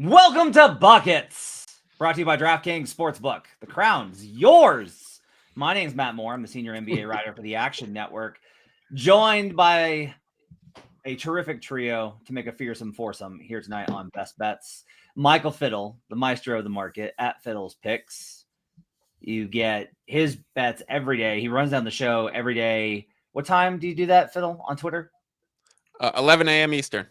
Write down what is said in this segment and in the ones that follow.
Welcome to Buckets, brought to you by DraftKings Sportsbook. The crown's yours. My name's MattMoore. I'm the senior NBA writer for the Action Network, joined by a terrific trio to make a fearsome foursome here tonight on Best Bets. Michael Fiddle, the maestro of the market, at Fiddle's Picks. You get his bets every day. He runs down the show every day. What time do you do that, Fiddle, on Twitter? 11 a.m. Eastern.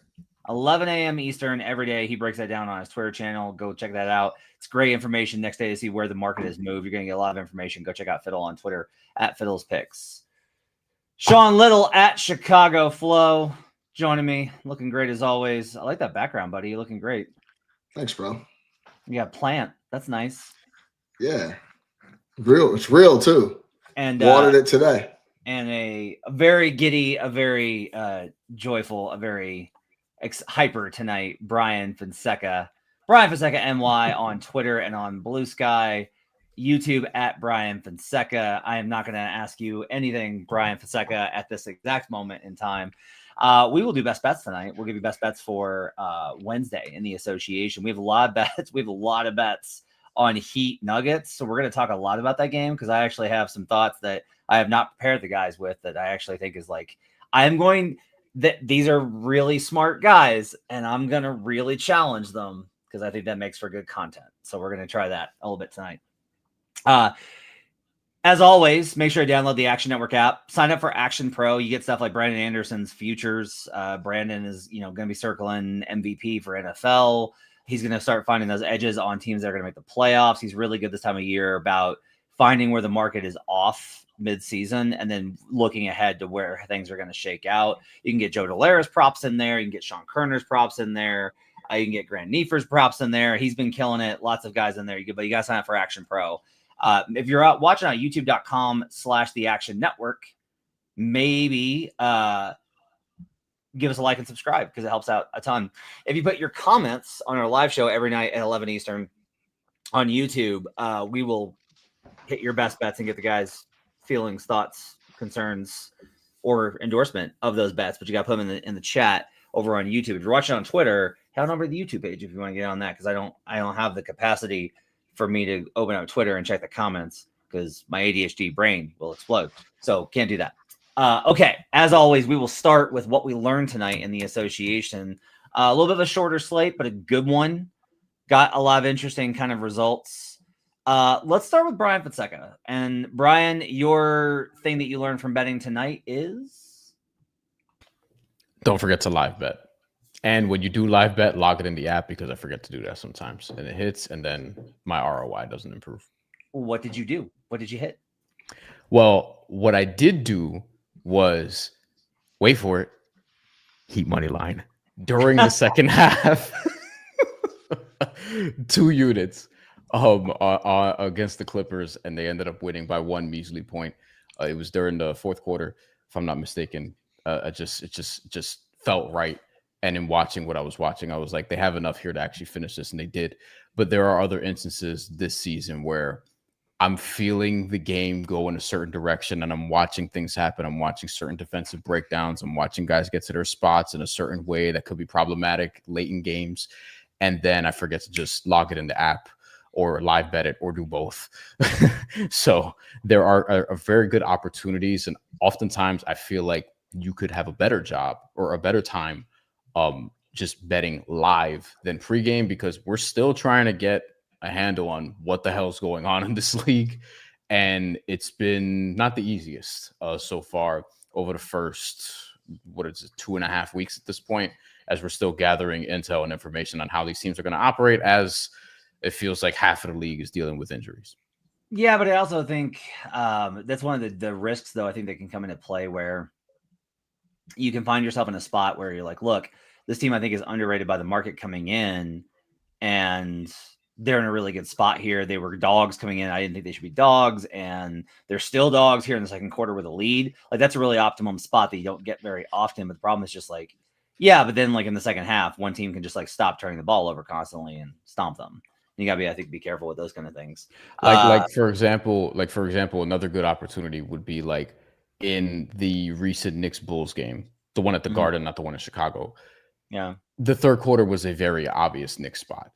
11 a.m. Eastern every day. He breaks that down on his Twitter channel. Go check that out. It's great information next day to see where the market has moved. You're going to get a lot of information. Go check out Fiddle on Twitter at Fiddle's Picks. Sean Little at Chicago Flow joining me. Looking great as always. I like that background, buddy. You're looking great. Thanks, bro. You got plant. That's nice. Yeah. Real. It's real too. And watered it today. And a very giddy, a very joyful, a very hyper tonight, Bryan Fonseca. Bryan Fonseca NY on Twitter and on Blue Sky. YouTube at Bryan Fonseca. I am not going to ask you anything, Bryan Fonseca, at this exact moment in time. We will do best bets tonight. We'll give you best bets for Wednesday in the association. We have a lot of bets. We have a lot of bets on Heat Nuggets. So we're going to talk a lot about that game because I actually have some thoughts that I have not prepared the guys with that I actually think is like, these are really smart guys and I'm going to really challenge them because I think that makes for good content. So we're going to try that a little bit tonight. As always, make sure to download the Action Network app. Sign up for Action Pro. You get stuff like Brandon Anderson's futures. Brandon is, going to be circling MVP for NFL. He's going to start finding those edges on teams that are going to make the playoffs. He's really good this time of year about finding where the market is off mid-season and then looking ahead to where things are going to shake out. You can get Joe Dolera's props in there. You can get Sean Kerner's props in there. You can get Grant Nefer's props in there. He's been killing it. Lots of guys in there. But you got to sign up for Action Pro. If you're out watching on youtube.com/the Action Network, maybe give us a like and subscribe because it helps out a ton. If you put your comments on our live show every night at 11 Eastern on YouTube, we will hit your best bets and get the guys' feelings, thoughts, concerns, or endorsement of those bets. But you got to put them in the chat over on YouTube. If you're watching on Twitter, head on over to the YouTube page if you want to get on that because I don't have the capacity for me to open up Twitter and check the comments because my ADHD brain will explode. So can't do that. Okay, as always, we will start with what we learned tonight in the association. A little bit of a shorter slate, but a good one. Got a lot of interesting kind of results. Let's start with Bryan Fonseca. And Bryan, your thing that you learned from betting tonight is? Don't forget to live bet. And when you do live bet, log it in the app because I forget to do that sometimes. And it hits, and then my ROI doesn't improve. What did you do? What did you hit? Well, what I did do was, wait for it, Heat money line during the second half. 2 units against the Clippers, and they ended up winning by 1 measly point. It was during the fourth quarter, if I'm not mistaken. It just felt right. And in watching what I was watching, I was like, they have enough here to actually finish this, and they did. But there are other instances this season where I'm feeling the game go in a certain direction and I'm watching things happen. I'm watching certain defensive breakdowns. I'm watching guys get to their spots in a certain way that could be problematic late in games. And then I forget to just log it in the app or live bet it or do both. So there are very good opportunities. And oftentimes I feel like you could have a better job or a better time just betting live than pregame because we're still trying to get a handle on what the hell's going on in this league. And it's been not the easiest so far over the first, 2.5 weeks at this point, as we're still gathering intel and information on how these teams are going to operate, as it feels like half of the league is dealing with injuries. Yeah, but I also think that's one of the risks, though, I think that can come into play where you can find yourself in a spot where you're like, look, this team I think is underrated by the market coming in, and they're in a really good spot here. They were dogs coming in. I didn't think they should be dogs, and they're still dogs here in the second quarter with a lead. Like, that's a really optimum spot that you don't get very often. But the problem is just like, yeah, but then like in the second half, one team can just like stop turning the ball over constantly and stomp them. You gotta be careful with those kind of things. Like for example, another good opportunity would be like in the recent Knicks Bulls game, the one at the Garden, not the one in Chicago. Yeah. the third quarter was a very obvious Knicks spot.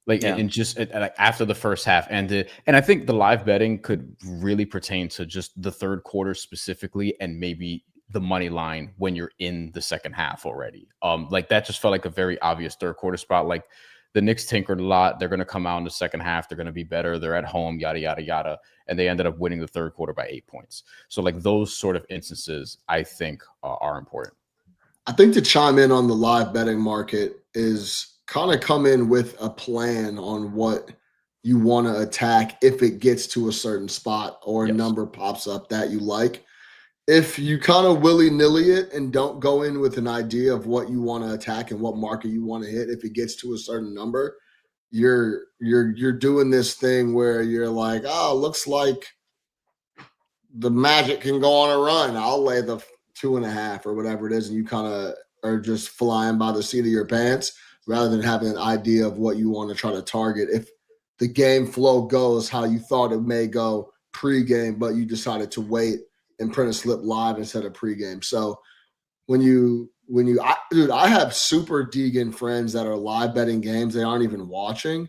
Like, Yeah. and just like after the first half ended, and I think the live betting could really pertain to just the third quarter specifically, and maybe the money line when you're in the second half already. Like that just felt like a very obvious third quarter spot. Like the Knicks tinkered a lot. They're going to come out in the second half. They're going to be better. They're at home, yada, yada, yada. And they ended up winning the third quarter by 8 points. So like those sort of instances, I think are important. I think to chime in on the live betting market is kind of come in with a plan on what you want to attack if it gets to a certain spot or a number pops up that you like. If you kind of willy-nilly it and don't go in with an idea of what you want to attack and what market you want to hit, if it gets to a certain number, you're doing this thing where you're like, oh, looks like the Magic can go on a run. I'll lay the 2.5 or whatever it is, and you kind of are just flying by the seat of your pants rather than having an idea of what you want to try to target. If the game flow goes how you thought it may go pregame, but you decided to wait and print a slip live instead of pregame. So I have super Deegan friends that are live betting games they aren't even watching.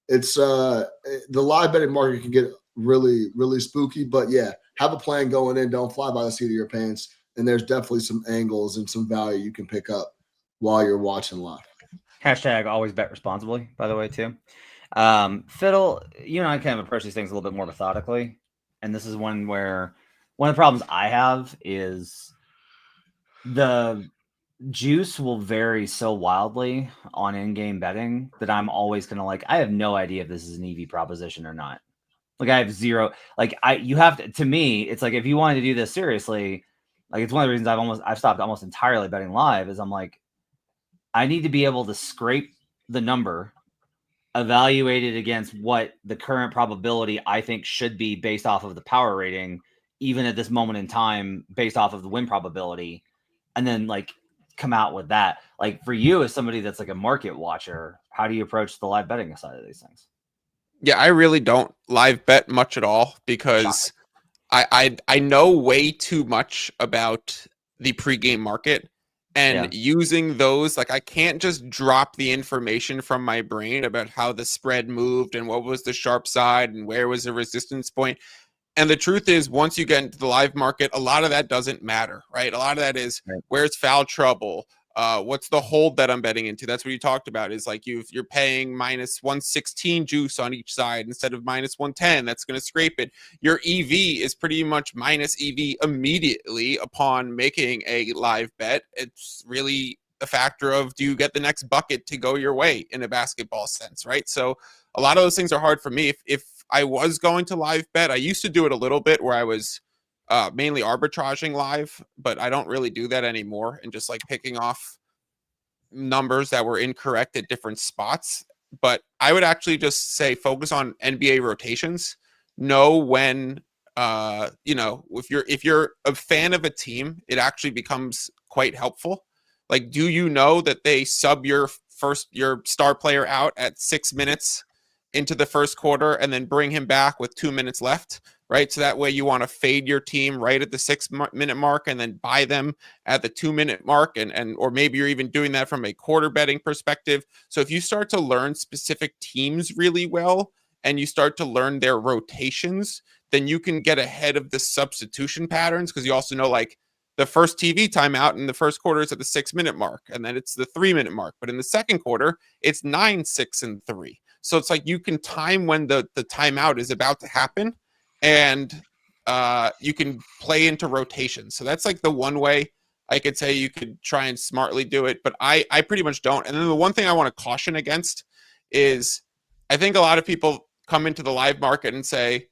It's the live betting market can get really, really spooky, but yeah, have a plan going in. Don't fly by the seat of your pants. And there's definitely some angles and some value you can pick up while you're watching live. Hashtag always bet responsibly, by the way, too. Fiddle, you and I kind of approach these things a little bit more methodically. And this is one where one of the problems I have is the juice will vary so wildly on in-game betting that I'm always going to like, I have no idea if this is an EV proposition or not. Like I have zero, like you have to me, it's like, if you wanted to do this seriously, like it's one of the reasons I've stopped almost entirely betting live is I'm like, I need to be able to scrape the number, evaluate it against what the current probability I think should be based off of the power rating, even at this moment in time, based off of the win probability, and then like come out with that. Like for you as somebody that's like a market watcher, how do you approach the live betting side of these things? Yeah, I really don't live bet much at all because I know way too much about the pregame market and using those, like I can't just drop the information from my brain about how the spread moved and what was the sharp side and where was the resistance point. And the truth is, once you get into the live market, a lot of that doesn't matter, right? A lot of that is where's foul trouble? What's the hold that I'm betting into? That's what you talked about is like you're paying minus 116 juice on each side instead of minus 110. That's going to scrape it. Your EV is pretty much minus EV immediately upon making a live bet. It's really a factor of, do you get the next bucket to go your way in a basketball sense, right? So a lot of those things are hard for me. If I was going to live bet, I used to do it a little bit where I was mainly arbitraging live, but I don't really do that anymore and just like picking off numbers that were incorrect at different spots. But I would actually just say focus on NBA rotations. Know when if you're a fan of a team, it actually becomes quite helpful. Like, do you know that they sub your star player out at 6 minutes into the first quarter and then bring him back with 2 minutes left, right? So that way you want to fade your team right at the 6 minute mark and then buy them at the 2 minute mark. Or maybe you're even doing that from a quarter betting perspective. So if you start to learn specific teams really well and you start to learn their rotations, then you can get ahead of the substitution patterns, because you also know like the first TV timeout in the first quarter is at the 6 minute mark, and then it's the 3 minute mark. But in the second quarter, it's 9, 6, and 3. So it's like you can time when the timeout is about to happen, and you can play into rotations. So that's like the one way I could say you could try and smartly do it, but I pretty much don't. And then the one thing I want to caution against is I think a lot of people come into the live market and say,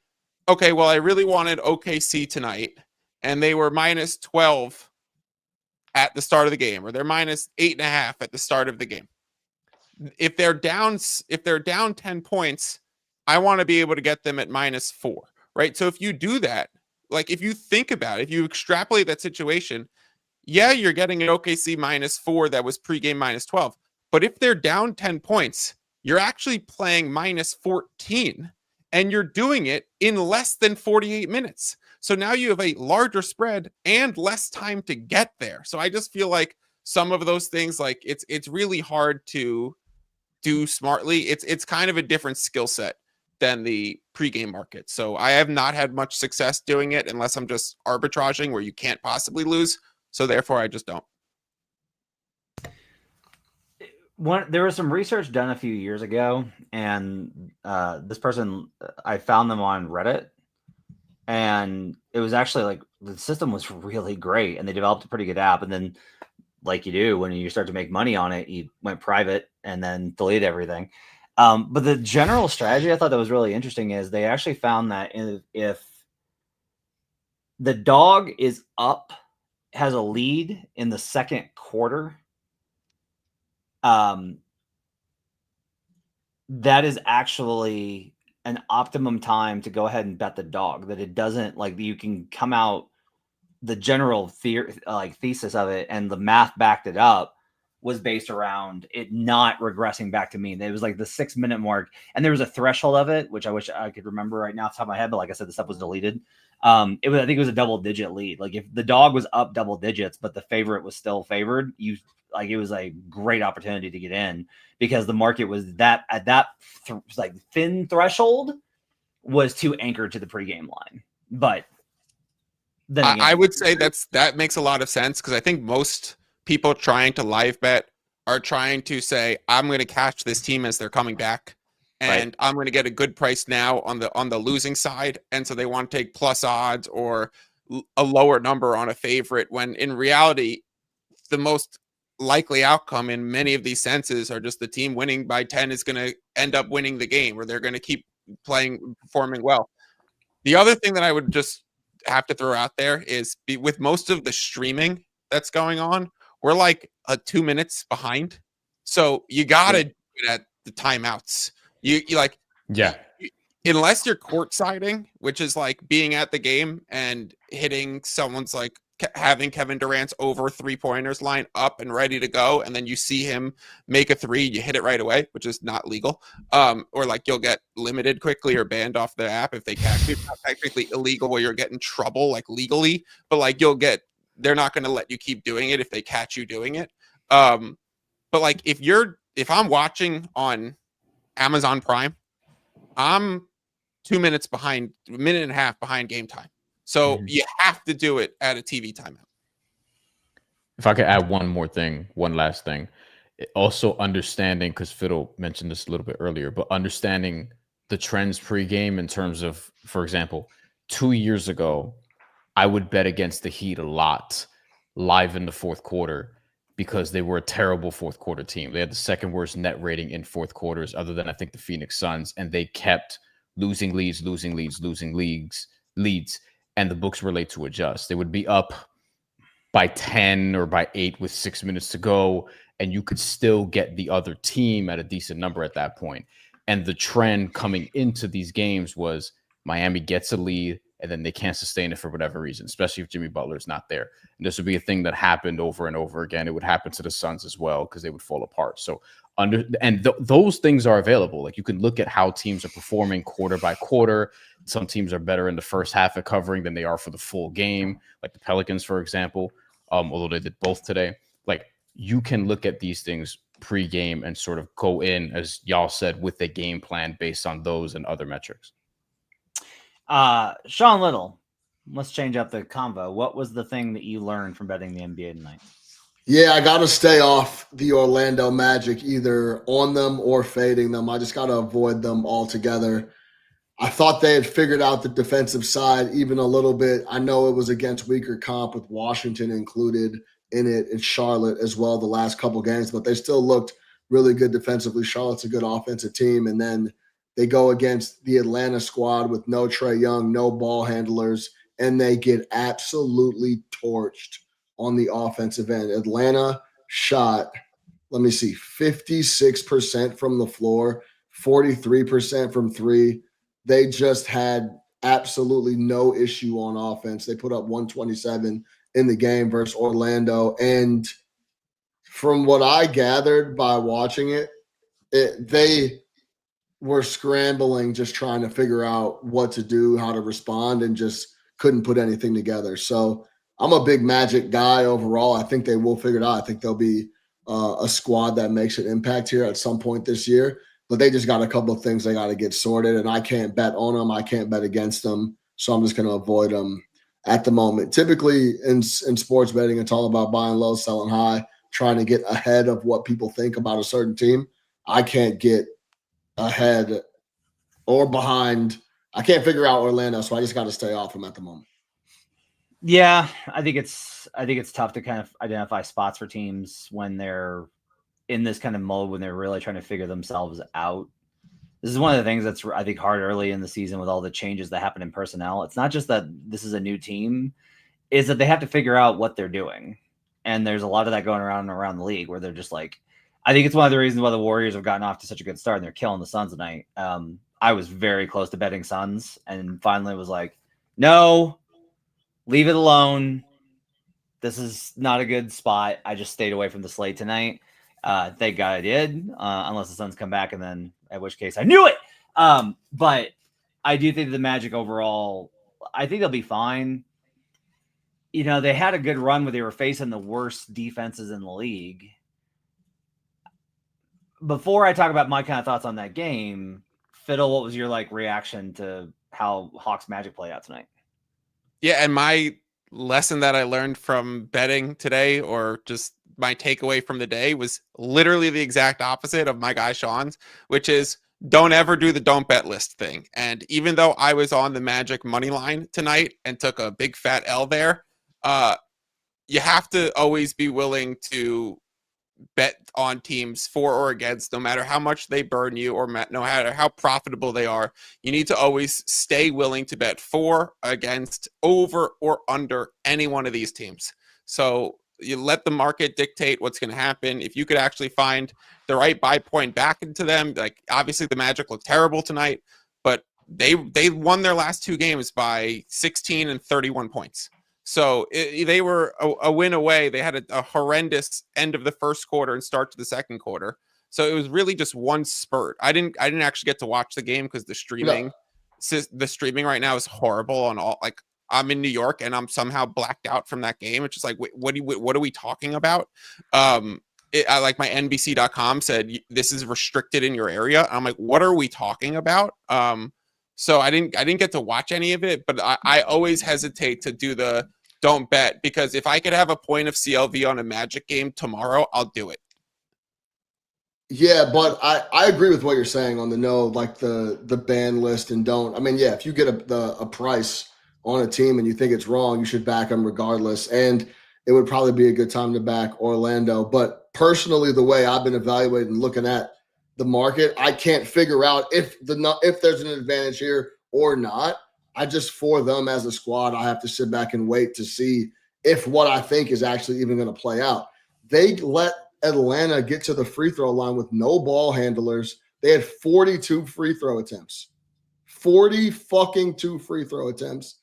okay, well, I really wanted OKC tonight, and they were minus 12 at the start of the game, or they're minus 8.5 at the start of the game. If they're down 10 points, I want to be able to get them at minus 4, right? So if you do that, like if you think about it, if you extrapolate that situation, yeah, you're getting an OKC minus 4 that was pregame minus 12. But if they're down 10 points, you're actually playing minus 14, and you're doing it in less than 48 minutes. So now you have a larger spread and less time to get there. So I just feel like some of those things, like it's really hard to do smartly. It's kind of a different skill set than the pregame market. So I have not had much success doing it unless I'm just arbitraging where you can't possibly lose. So therefore I just don't. There was some research done a few years ago, and this person, I found them on Reddit, and it was actually like the system was really great, and they developed a pretty good app. And then, like you do when you start to make money on it, you went private and then deleted everything. But the general strategy I thought that was really interesting is they actually found that if the dog is up, has a lead in the second quarter, that is actually an optimum time to go ahead and bet the dog. That it doesn't, like, you can come out, the general thesis of it, and the math backed it up, was based around it not regressing back to mean. It was like the 6 minute mark, and there was a threshold of it, which I wish I could remember right now off the top of my head, but like I said, the stuff was deleted. I think it was a double digit lead. Like if the dog was up double digits, but the favorite was still favored, it was a great opportunity to get in, because the market was at that thin threshold was too anchored to the pregame line. But then again, I would say that makes a lot of sense, because I think most people trying to live bet are trying to say, I'm going to catch this team as they're coming back, and I'm going to get a good price now on the losing side. And so they want to take plus odds or a lower number on a favorite, when in reality, the most likely outcome in many of these senses are just the team winning by 10 is going to end up winning the game, or they're going to keep performing well. The other thing that I would just have to throw out there is, with most of the streaming that's going on, we're like 2 minutes behind. So you got to do it at the timeouts. You like, unless you're courtsiding, which is like being at the game and hitting someone's, like having Kevin Durant's over 3-pointers line up and ready to go, and then you see him make a three, you hit it right away, which is not legal. Or like you'll get limited quickly or banned off the app if they catch you. It's not technically illegal where you're getting trouble like legally, but like they're not going to let you keep doing it if they catch you doing it. But like if I'm watching on Amazon Prime, I'm 2 minutes behind, a minute and a half behind game time. So you have to do it at a TV timeout. If I could add one last thing, also understanding, because Fiddle mentioned this a little bit earlier, but understanding the trends pregame in terms of, for example, 2 years ago, I would bet against the Heat a lot live in the fourth quarter, because they were a terrible fourth quarter team. They had the second worst net rating in fourth quarters, other than I think the Phoenix Suns, and they kept losing leads, and the books were late to adjust. They would be up by 10 or by 8 with 6 minutes to go, and you could still get the other team at a decent number at that point. And the trend coming into these games was Miami gets a lead, and then they can't sustain it for whatever reason, especially if Jimmy Butler is not there. And this would be a thing that happened over and over again. It would happen to the Suns as well, because they would fall apart. So those things are available. Like, you can look at how teams are performing quarter by quarter. Some teams are better in the first half at covering than they are for the full game, like the Pelicans, for example, although they did both today. Like, you can look at these things pre-game and sort of go in, as y'all said, with a game plan based on those and other metrics. Sean Little, let's change up the convo. What was the thing that you learned from betting the NBA tonight? Yeah, I got to stay off the Orlando Magic, either on them or fading them. I just got to avoid them altogether. I thought they had figured out the defensive side even a little bit. I know it was against weaker comp with Washington included in it, and Charlotte as well the last couple games, but they still looked really good defensively. Charlotte's a good offensive team, and then they go against the Atlanta squad with no Trae Young, no ball handlers, and they get absolutely torched on the offensive end. Atlanta shot, 56% from the floor, 43% from three. They just had absolutely no issue on offense. They put up 127 in the game versus Orlando. And from what I gathered by watching it, they were scrambling, just trying to figure out what to do, how to respond, and just couldn't put anything together. So I'm a big Magic guy overall. I think they will figure it out. I think they'll be a squad that makes an impact here at some point this year. But they just got a couple of things they got to get sorted, and I can't bet on them. I can't bet against them, so I'm just going to avoid them at the moment. Typically in sports betting, it's all about buying low, selling high, trying to get ahead of what people think about a certain team. I can't get ahead or behind. I can't figure out Orlando, so I just got to stay off them at the moment. Yeah, I think it's tough to kind of identify spots for teams when they're in this kind of mode, when they're really trying to figure themselves out. This is one of the things that's, I think, hard early in the season with all the changes that happen in personnel. It's not just that this is a new team, is that they have to figure out what they're doing. And there's a lot of that going around the league where they're just like, I think it's one of the reasons why the Warriors have gotten off to such a good start and they're killing the Suns tonight. I was very close to betting Suns and finally was like, no, leave it alone. This is not a good spot. I just stayed away from the slate tonight. Thank God I did, unless the Suns come back, and then in which case I knew it. But I do think the Magic overall, I think they'll be fine. You know, they had a good run where they were facing the worst defenses in the league. Before I talk about my kind of thoughts on that game, Fiddle, what was your reaction to how Hawks Magic played out tonight? Yeah, and my lesson that I learned from betting today, or just my takeaway from the day, was literally the exact opposite of my guy Sean's, which is don't ever do the don't bet list thing. And even though I was on the Magic money line tonight and took a big fat L there, you have to always be willing to bet on teams for or against, no matter how much they burn you or no matter how profitable they are. You need to always stay willing to bet for, against, over, or under any one of these teams. So you let the market dictate what's going to happen. If you could actually find the right buy point back into them, like obviously the Magic looked terrible tonight, but they won their last two games by 16 and 31 points. So they were a win away. They had a horrendous end of the first quarter and start to the second quarter. So it was really just one spurt. I didn't actually get to watch the game because the streaming right now is horrible on all. Like, I'm in New York and I'm somehow blacked out from that game. It's just like, what are we talking about? I like my NBC.com said this is restricted in your area. I'm like, what are we talking about? So I didn't get to watch any of it, but I always hesitate to do the don't bet, because if I could have a point of CLV on a Magic game tomorrow, I'll do it. Yeah, but I agree with what you're saying on the no, like the ban list and don't. I mean, yeah, if you get a price on a team and you think it's wrong, you should back them regardless. And it would probably be a good time to back Orlando. But personally, the way I've been evaluating and looking at the market, I can't figure out if there's an advantage here or not. I just, for them as a squad, I have to sit back and wait to see if what I think is actually even going to play out. They let Atlanta get to the free throw line with no ball handlers. They had 42 free throw attempts. 40 fucking 2 free throw attempts.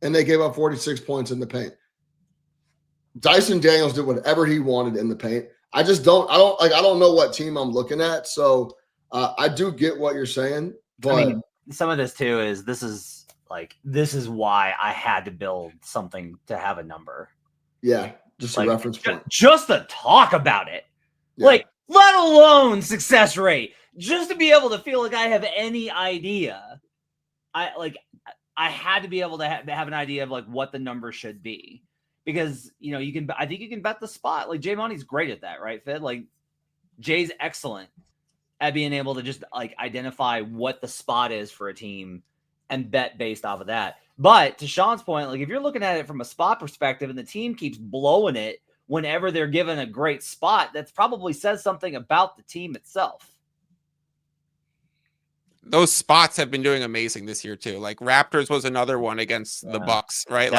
And they gave up 46 points in the paint. Dyson Daniels did whatever he wanted in the paint. I don't know what team I'm looking at. So I do get what you're saying, but I mean, some of this too is this is why I had to build something to have a number. Yeah, just a reference point. Just to talk about it. Yeah. Let alone success rate. Just to be able to feel like I have any idea. I had to be able to have an idea of what the number should be. Because, I think you can bet the spot. Jay Monty's great at that, right, Fid? Jay's excellent at being able to just identify what the spot is for a team and bet based off of that. But to Sean's point, if you're looking at it from a spot perspective and the team keeps blowing it whenever they're given a great spot, that's probably says something about the team itself. Those spots have been doing amazing this year too. Raptors was another one against the Bucks, right?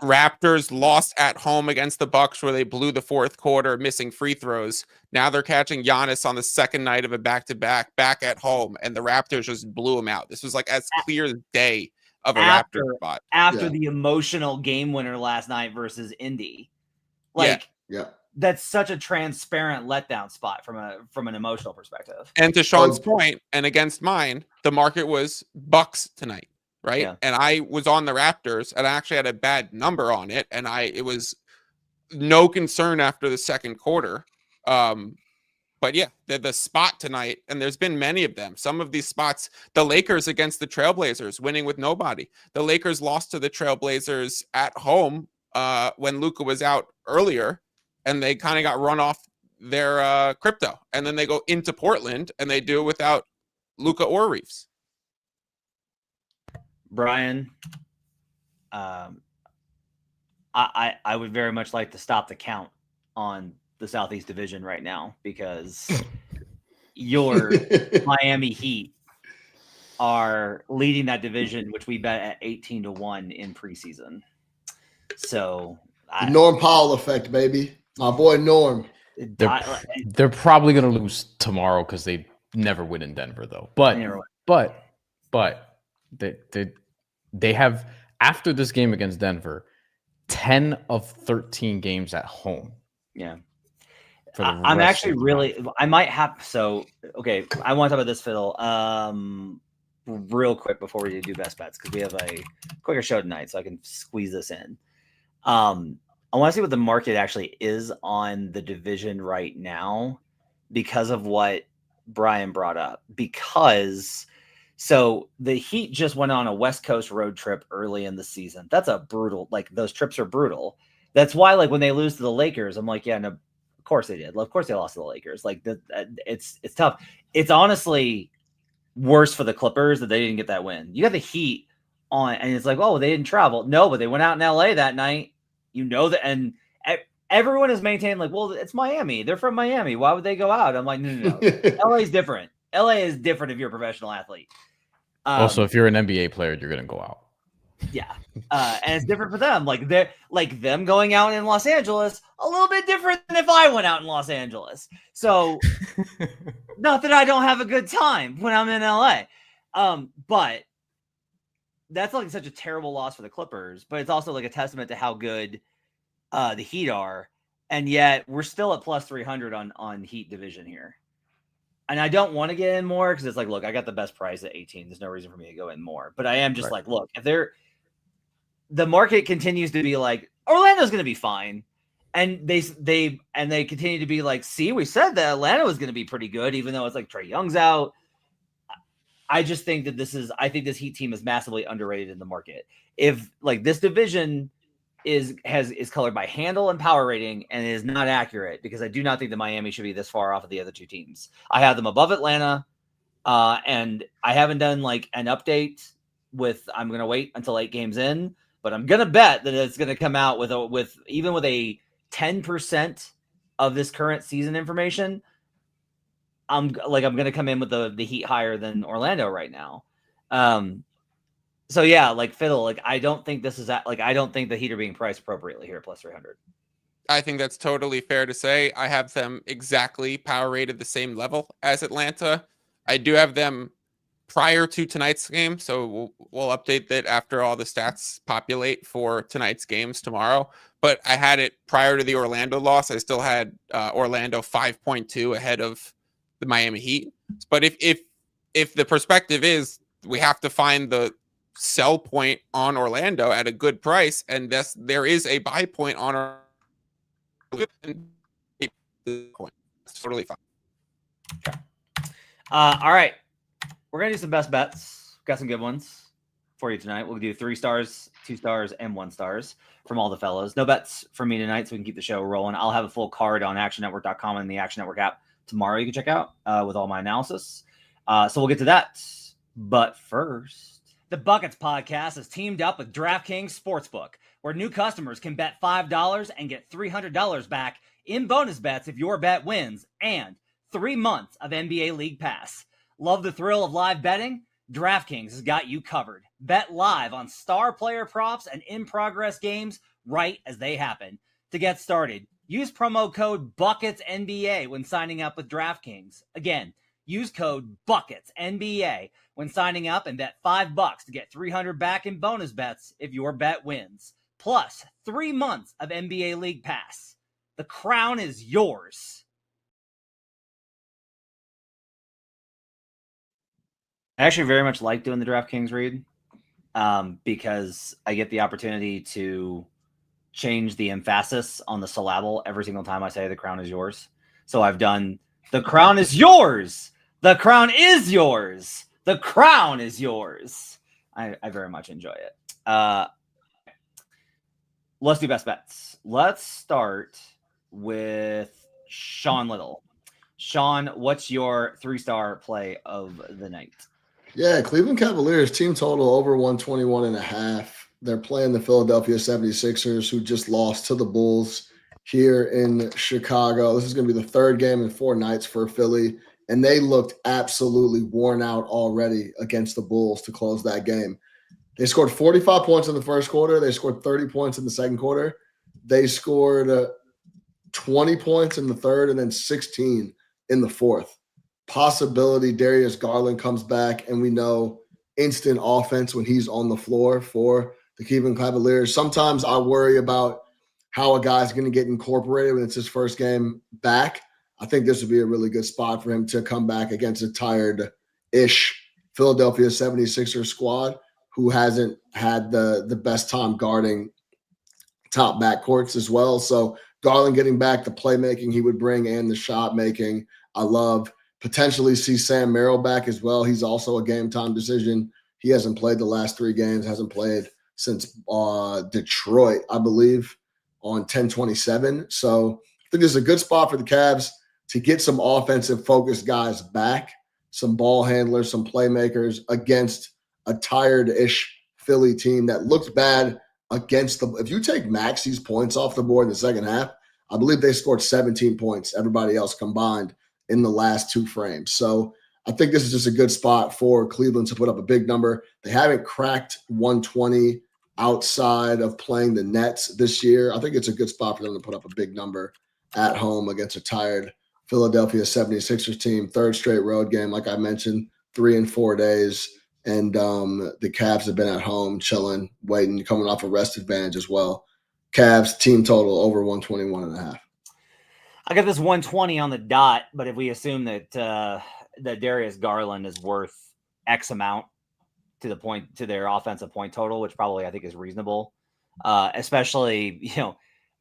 Raptors lost at home against the Bucks where they blew the fourth quarter, missing free throws. Now they're catching Giannis on the second night of a back-to-back back at home, and the Raptors just blew him out. This was as clear as day of a Raptor spot. After the emotional game winner last night versus Indy. That's such a transparent letdown spot from an emotional perspective. And to Sean's point, and against mine, the market was Bucks tonight. right? Yeah. And I was on the Raptors, and I actually had a bad number on it, and it was no concern after the second quarter. But yeah, the spot tonight, and there's been many of them. Some of these spots, the Lakers against the Trailblazers, winning with nobody. The Lakers lost to the Trailblazers at home when Luka was out earlier, and they kind of got run off their crypto. And then they go into Portland, and they do it without Luka or Reeves. Bryan, I would very much like to stop the count on the Southeast Division right now, because your Miami Heat are leading that division, which we bet at 18-1 in preseason. So The Norm Powell effect, baby. My boy Norm. They're probably going to lose tomorrow because they never win in Denver, though. But they have, after this game against Denver, 10 of 13 games at home. Yeah. I'm actually really, I might have, okay, I want to talk about this, Fiddle, real quick before we do best bets, because we have a quicker show tonight, so I can squeeze this in. I want to see what the market actually is on the division right now, because of what Bryan brought up. Because, so the Heat just went on a West Coast road trip early in the season. That's a brutal, like, those trips are brutal. That's why, like, when they lose to the Lakers, I'm like, yeah, no, of course they did. Of course they lost to the Lakers. Like, it's tough. It's honestly worse for the Clippers that they didn't get that win. You got the Heat on, and it's like, oh, they didn't travel. No, but they went out in LA that night. You know that, and everyone is maintaining, like, well, it's Miami. They're from Miami. Why would they go out? I'm like, no. LA is different. LA is different if you're a professional athlete. Also, if you're an NBA player, you're going to go out. Yeah. And it's different for them. Like, they're like them going out in Los Angeles, a little bit different than if I went out in Los Angeles. So not that I don't have a good time when I'm in LA. But that's like such a terrible loss for the Clippers, but it's also like a testament to how good the Heat are. And yet we're still at plus 300 on Heat division here. And I don't want to get in more because it's like, look, I got the best price at 18. There's no reason for me to go in more. But I am just like, look, if the market continues to be like, Orlando's going to be fine. And they continue to be like, see, we said that Atlanta was going to be pretty good, even though it's like Trae Young's out. I just think that I think this Heat team is massively underrated in the market. If like this division is colored by handle and power rating and is not accurate, because I do not think that Miami should be this far off of the other two teams. I have them above Atlanta, and I haven't done like an update I'm going to wait until 8 games in, but I'm going to bet that it's going to come out with even with a 10% of this current season information. I'm going to come in with the Heat higher than Orlando right now. So yeah, like Fiddle, like I don't think I don't think the Heat are being priced appropriately here at plus 300. I think that's totally fair to say. I have them exactly power rated the same level as Atlanta. I do have them prior to tonight's game, so we'll update that after all the stats populate for tonight's games tomorrow. But I had it prior to the Orlando loss. I still had Orlando 5.2 ahead of the Miami Heat. But if the perspective is we have to find the sell point on Orlando at a good price, and there is a buy point on our it's totally fine. Okay. All right. We're gonna do some best bets. Got some good ones for you tonight. We'll do 3 stars, 2 stars, and 1 stars from all the fellows. No bets from me tonight, so we can keep the show rolling. I'll have a full card on actionnetwork.com and the Action Network app tomorrow. You can check out with all my analysis. So we'll get to that. But first, the Buckets podcast has teamed up with DraftKings Sportsbook, where new customers can bet $5 and get $300 back in bonus bets if your bet wins, and 3 months of NBA League Pass. Love the thrill of live betting? DraftKings has got you covered. Bet live on star player props and in-progress games right as they happen. To get started, use promo code BUCKETSNBA when signing up with DraftKings. Again, use code BUCKETSNBA when signing up and bet $5 to get $300 back in bonus bets if your bet wins. Plus 3 months of NBA League Pass. The crown is yours. I actually very much like doing the DraftKings read. because I get the opportunity to change the emphasis on the syllable every single time I say the crown is yours. So I've done the crown is yours. The crown is yours. The crown is yours. I very much enjoy it. Let's do best bets. Let's start with Sean Little. Sean, what's your 3-star play of the night? Yeah, Cleveland Cavaliers team total over 121.5. They're playing the Philadelphia 76ers, who just lost to the Bulls here in Chicago. This is going to be the third game in 4 nights for Philly, and they looked absolutely worn out already against the Bulls to close that game. They scored 45 points in the first quarter. They scored 30 points in the second quarter. They scored 20 points in the third and then 16 in the fourth. Possibility Darius Garland comes back, and we know instant offense when he's on the floor for the Cleveland Cavaliers. Sometimes I worry about how a guy's going to get incorporated when it's his first game back. I think this would be a really good spot for him to come back against a tired-ish Philadelphia 76ers squad who hasn't had the best time guarding top backcourts as well. So Garland getting back, the playmaking he would bring and the shot making, I love. Potentially see Sam Merrill back as well. He's also a game time decision. He hasn't played the last 3 games, hasn't played since Detroit, I believe, on 10/27. So I think this is a good spot for the Cavs to get some offensive focused guys back, some ball handlers, some playmakers against a tired-ish Philly team that looked bad against them. If you take Maxi's points off the board in the second half, I believe they scored 17 points, everybody else combined, in the last 2 frames. So I think this is just a good spot for Cleveland to put up a big number. They haven't cracked 120 outside of playing the Nets this year. I think it's a good spot for them to put up a big number at home against a tired Philadelphia 76ers team. 3rd straight road game, like I mentioned, 3 in 4 days. And the Cavs have been at home chilling, waiting, coming off a rest advantage as well. Cavs team total over 121.5. I got this 120 on the dot, but if we assume that that Darius Garland is worth X amount to their offensive point total, which probably I think is reasonable, especially,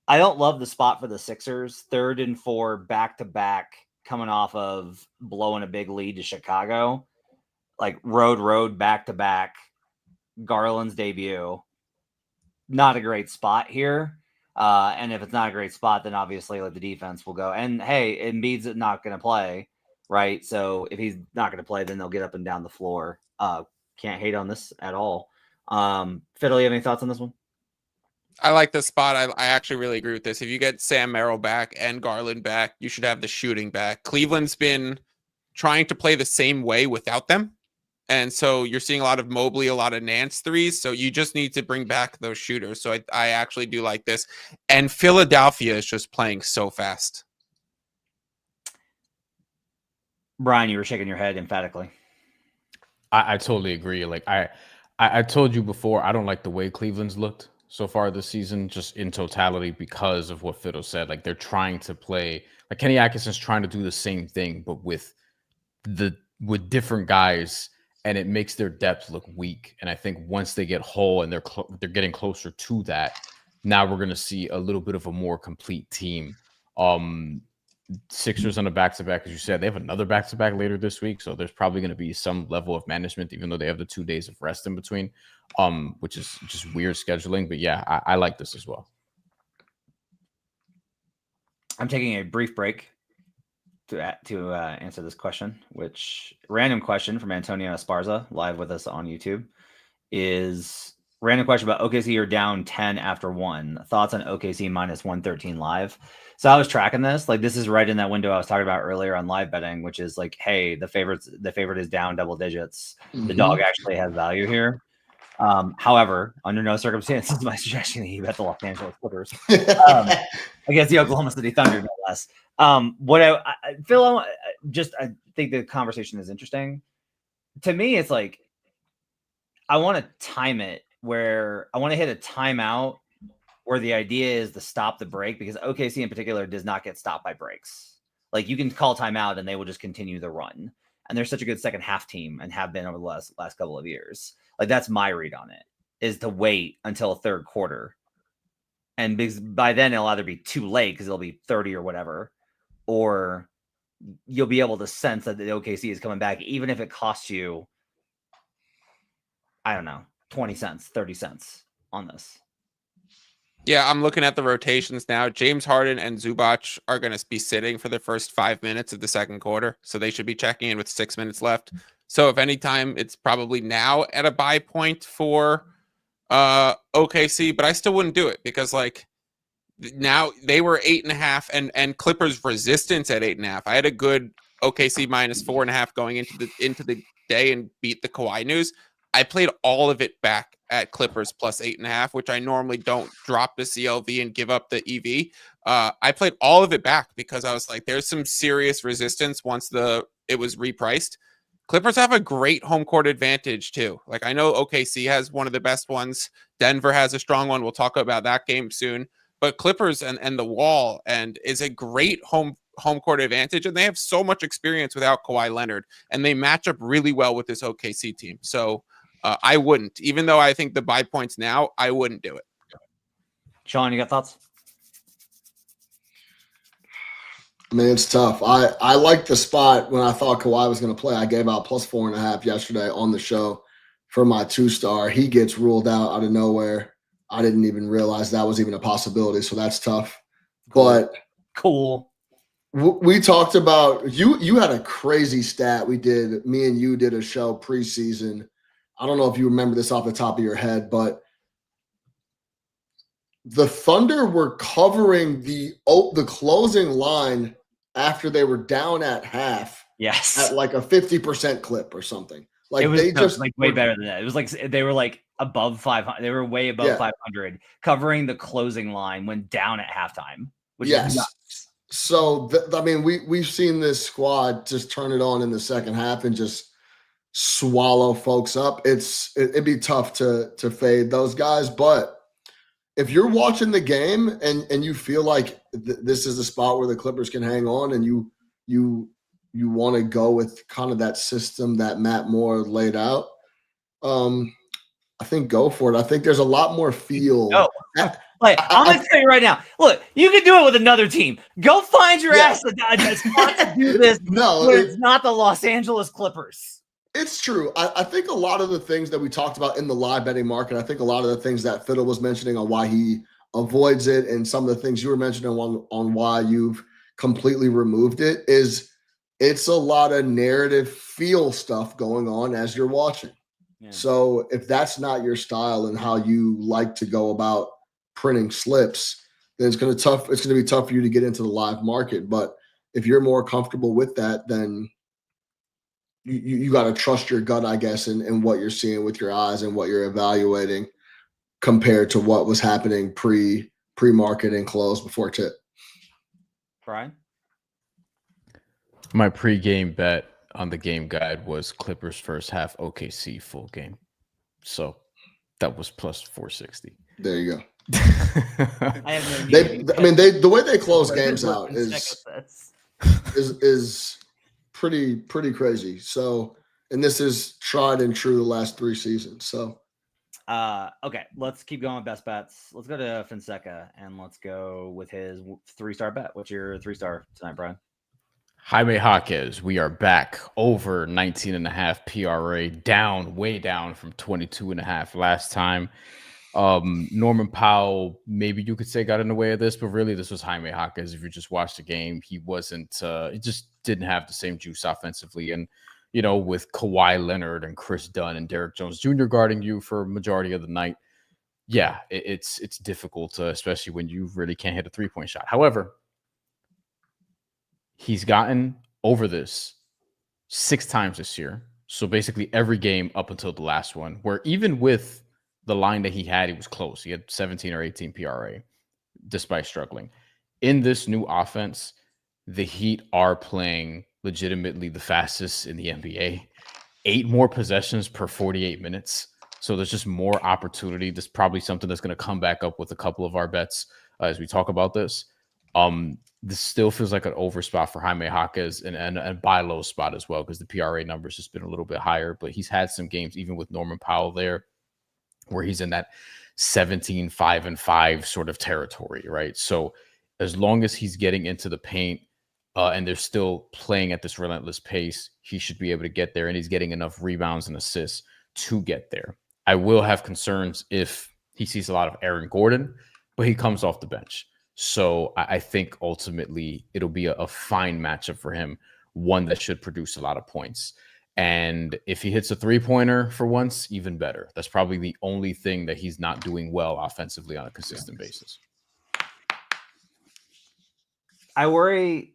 I don't love the spot for the Sixers. 3rd and 4 back-to-back coming off of blowing a big lead to Chicago, like road back-to-back. Garland's debut, not a great spot here. And if it's not a great spot, then obviously the defense will go. And hey, Embiid's not going to play, right? So if he's not going to play, then they'll get up and down the floor. Can't hate on this at all. Fiddle, you have any thoughts on this one? I like this spot. I actually really agree with this. If you get Sam Merrill back and Garland back, you should have the shooting back. Cleveland's been trying to play the same way without them. And so you're seeing a lot of Mobley, a lot of Nance threes. So you just need to bring back those shooters. So I actually do like this. And Philadelphia is just playing so fast. Bryan, you were shaking your head emphatically. I totally agree. Like I told you before, I don't like the way Cleveland's looked so far this season, just in totality, because of what Fiddle said. Like they're trying to play, like Kenny Atkinson's trying to do the same thing, but with different guys. And it makes their depth look weak. And I think once they get whole and they're getting closer to that, now we're going to see a little bit of a more complete team. Sixers on a back-to-back, as you said, they have another back-to-back later this week. So there's probably going to be some level of management, even though they have the 2 days of rest in between, which is just weird scheduling. But yeah, I like this as well. I'm taking a brief break to answer this question, which random question from Antonio Esparza, live with us on YouTube, is random question about OKC are down 10 after 1. Thoughts on OKC minus 113 live? So I was tracking this. Like, this is right in that window I was talking about earlier on live betting, which is like, hey, the favorite is down double digits. The dog actually has value here. However, under no circumstances am I suggesting that you bet the Los Angeles Clippers against the Oklahoma City Thunder, no less. Phil, I think the conversation is interesting. To me, it's like I want to time it where I want to hit a timeout where the idea is to stop the break, because OKC in particular does not get stopped by breaks. Like, you can call timeout and they will just continue the run. and they're such a good second half team and have been over the last couple of years. Like that's my read on it, is to wait until third quarter. And because by then it'll either be too late because it'll be 30 or whatever, or you'll be able to sense that the OKC is coming back, even if it costs you, I don't know, 20 cents, 30 cents on this. Yeah, I'm looking at the rotations now. James Harden and Zubac are going to be sitting for the first 5 minutes of the second quarter, so they should be checking in with 6 minutes left. So if any time, it's probably now at a buy point for OKC, but I still wouldn't do it because like now they were 8.5 and Clippers resistance at 8.5. I had a good OKC -4.5 going into the day and beat the Kawhi news. I played all of it back at Clippers +8.5, which I normally don't drop the CLV and give up the EV. I played all of it back because I was like, there's some serious resistance once it was repriced. Clippers have a great home court advantage too. Like I know OKC has one of the best ones. Denver has a strong one. We'll talk about that game soon. But Clippers and the Wall and is a great home court advantage, and they have so much experience without Kawhi Leonard, and they match up really well with this OKC team. So I wouldn't, even though I think the buy points now, I wouldn't do it. Sean, you got thoughts? I mean, it's tough. I liked the spot when I thought Kawhi was going to play. I gave out +4.5 yesterday on the show for my 2-star. He gets ruled out of nowhere. I didn't even realize that was even a possibility, so that's tough. But cool. We talked about you had a crazy stat. Me and you did a show preseason. I don't know if you remember this off the top of your head, but the Thunder were covering the closing line after they were down at half. Yes, at like a 50% clip or something. Like it was they just like way better than that. It was like they were like above 500. They were way above 500, covering the closing line when down at halftime. Which is nuts. So I mean, we've seen this squad just turn it on in the second half and just swallow folks up. It'd be tough to fade those guys, but if you're watching the game and you feel like this is a spot where the Clippers can hang on, and you want to go with kind of that system that MattMoore laid out, I think go for it. I think there's a lot more feel. Like, I'm going to tell you right now. Look, you can do it with another team. Go find your ass a spot to do this. It's not the Los Angeles Clippers. It's true. I think a lot of the things that we talked about in the live betting market, I think a lot of the things that Fiddle was mentioning on why he avoids it, and some of the things you were mentioning on why you've completely removed it, is it's a lot of narrative feel stuff going on as you're watching. Yeah. So if that's not your style and how you like to go about printing slips, then it's going to be tough for you to get into the live market. But if you're more comfortable with that, then you got to trust your gut, I guess, in what you're seeing with your eyes and what you're evaluating compared to what was happening pre-market and close before tip. Bryan? My pre-game bet on the game guide was Clippers first half, OKC full game. So that was +460. There you go. I have no the way they close games out is pretty crazy. So, and this is tried and true the last 3 seasons. So, okay, let's keep going with best bets. Let's go to Fonseca and let's go with his 3-star bet. What's your 3-star tonight, Bryan? Jaime Jaquez, we are back over 19.5 PRA, way down from 22.5 last time. Norman Powell, maybe you could say, got in the way of this, but really this was Jaime Jaquez. If you just watched the game, he just didn't have the same juice offensively. And, you know, with Kawhi Leonard and Chris Dunn and Derrick Jones Jr. guarding you for a majority of the night, it's difficult, especially when you really can't hit a 3-point shot. However, he's gotten over this 6 times this year. So basically every game up until the last one, where even with the line that he was close. He had 17 or 18 PRA despite struggling. In this new offense, the Heat are playing legitimately the fastest in the NBA. 8 more possessions per 48 minutes. So there's just more opportunity. This is probably something that's going to come back up with a couple of our bets as we talk about this. this still feels like an over spot for Jaime Jaquez and a buy low spot as well, because the PRA numbers just been a little bit higher, but he's had some games even with Norman Powell there where he's in that 17-5-5 sort of territory, right? So as long as he's getting into the paint and they're still playing at this relentless pace, he should be able to get there, and he's getting enough rebounds and assists to get there. I will have concerns if he sees a lot of Aaron Gordon, but he comes off the bench. So I think ultimately it'll be a fine matchup for him, one that should produce a lot of points. And if he hits a three-pointer for once, even better. That's probably the only thing that he's not doing well offensively on a consistent basis. I worry.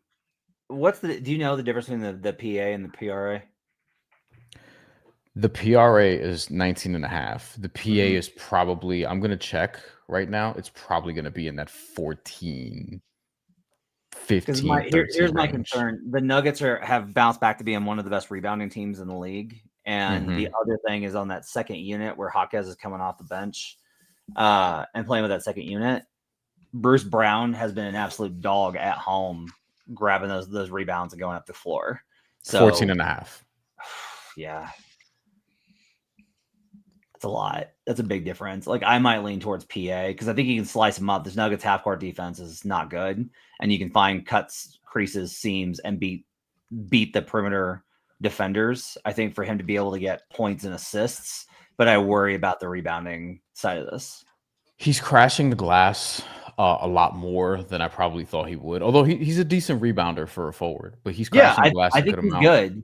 Do you know the difference between the PA and the PRA? The PRA is 19.5. The PA is probably, I'm going to check right now. It's probably going to be in that 14, 15. Here's my concern. The Nuggets have bounced back to being one of the best rebounding teams in the league. And the other thing is on that second unit where Jaquez is coming off the bench and playing with that second unit. Bruce Brown has been an absolute dog at home, grabbing those rebounds and going up the floor. So 14.5. Yeah. That's a lot. That's a big difference. Like, I might lean towards PA because I think you can slice them up. This Nuggets half-court defense is not good, and you can find cuts, creases, seams, and beat the perimeter defenders. I think for him to be able to get points and assists, but I worry about the rebounding side of this. He's crashing the glass a lot more than I probably thought he would. Although he's a decent rebounder for a forward, but he's crashing the glass. I think he's good.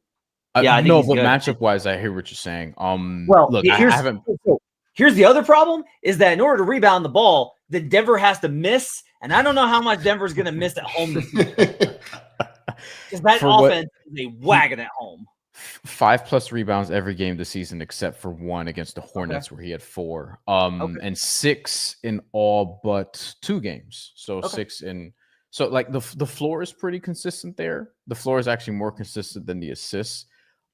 Yeah, I think no, he's but good. matchup wise, I hear what you're saying. Well, look, here's the other problem is that in order to rebound the ball, the Denver has to miss, and I don't know how much Denver's going to miss at home this year. Because that offense is a wagon at home. 5+ rebounds every game this season, except for one against the Hornets where he had 4. And 6 in all but 2 games. So 6 in. So like the floor is pretty consistent there. The floor is actually more consistent than the assists.